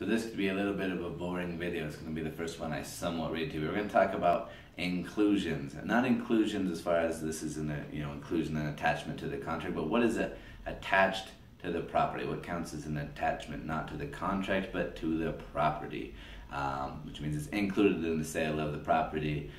So this could be a little bit of a boring video. It's going to be the first one I somewhat read to you. We're going to talk about inclusions, not inclusions as far as this is inclusion and attachment to the contract, but what is attached to the property? What counts as an attachment, not to the contract but to the property, which means it's included in the sale of the property.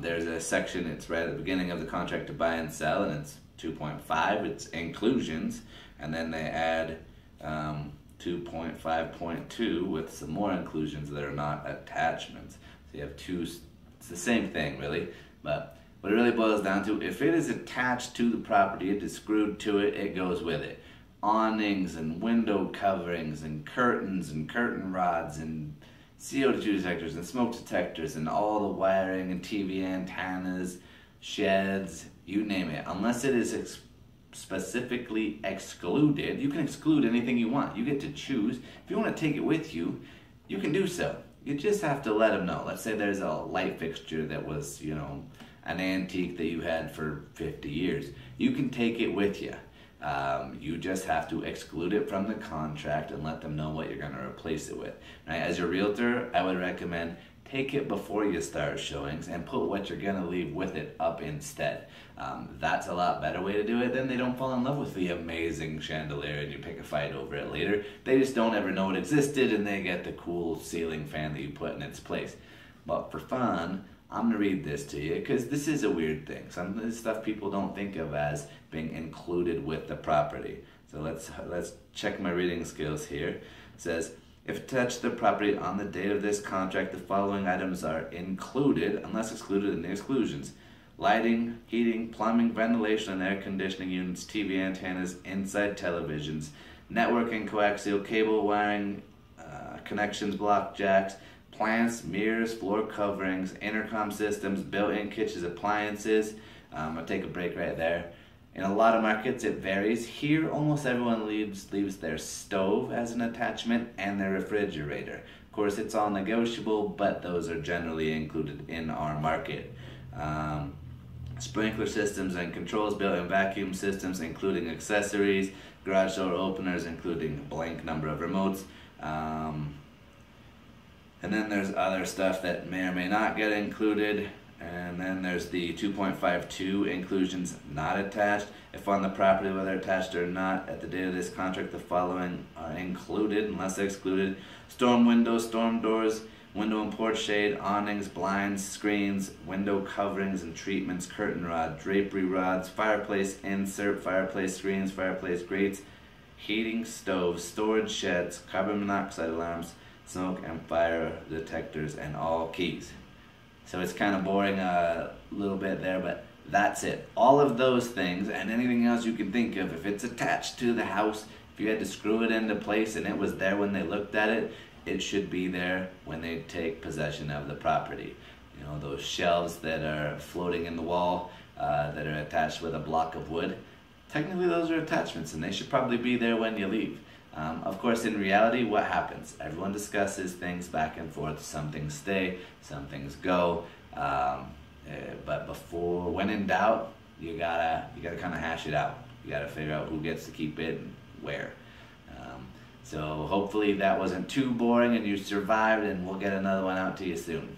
There's a section, it's right at the beginning of the contract to buy and sell, and it's 2.5, it's inclusions, and then they add 2.5.2 with some more inclusions that are not attachments. So you have two, it's the same thing really, but what it really boils down to, if it is attached to the property, it is screwed to it, it goes with it. Awnings and window coverings and curtains and curtain rods and CO2 detectors and smoke detectors and all the wiring and TV antennas, sheds, you name it. Unless it is specifically excluded, you can exclude anything you want. You get to choose. If you want to take it with you, you can do so. You just have to let them know. Let's say there's a light fixture that was, an antique that you had for 50 years. You can take it with you. You just have to exclude it from the contract and let them know what you're going to replace it with. Right? As your realtor, I would recommend take it before you start showings and put what you're going to leave with it up instead. That's a lot better way to do it. Then they don't fall in love with the amazing chandelier and you pick a fight over it later. They just don't ever know it existed and they get the cool ceiling fan that you put in its place. But for fun, I'm going to read this to you because this is a weird thing. Some of this stuff people don't think of as being included with the property. So let's check my reading skills here. It says, if attached to the property on the date of this contract, the following items are included unless excluded in the exclusions: lighting, heating, plumbing, ventilation and air conditioning units, TV antennas, inside televisions, networking, coaxial cable wiring, connections, block jacks, plants, mirrors, floor coverings, intercom systems, built-in kitchen appliances. I'll take a break right there. In a lot of markets it varies. Here almost everyone leaves their stove as an attachment and their refrigerator. Of course it's all negotiable, but those are generally included in our market. Sprinkler systems and controls, built-in vacuum systems including accessories, garage door openers including a blank number of remotes. And then there's other stuff that may or may not get included. And then there's the 2.52 inclusions not attached. If on the property, whether attached or not, at the date of this contract, the following are included unless excluded: storm windows, storm doors, window and porch shade, awnings, blinds, screens, window coverings and treatments, curtain rod, drapery rods, fireplace insert, fireplace screens, fireplace grates, heating stoves, storage sheds, carbon monoxide alarms, smoke and fire detectors, and all keys. So it's kind of boring a little bit there, but that's it. All of those things and anything else you can think of, if it's attached to the house, if you had to screw it into place and it was there when they looked at it, it should be there when they take possession of the property. You know, those shelves that are floating in the wall that are attached with a block of wood, technically those are attachments and they should probably be there when you leave. Of course, in reality, what happens? Everyone discusses things back and forth. Some things stay, some things go. But when in doubt, you gotta kind of hash it out. You gotta figure out who gets to keep it and where. So hopefully that wasn't too boring and you survived, and we'll get another one out to you soon.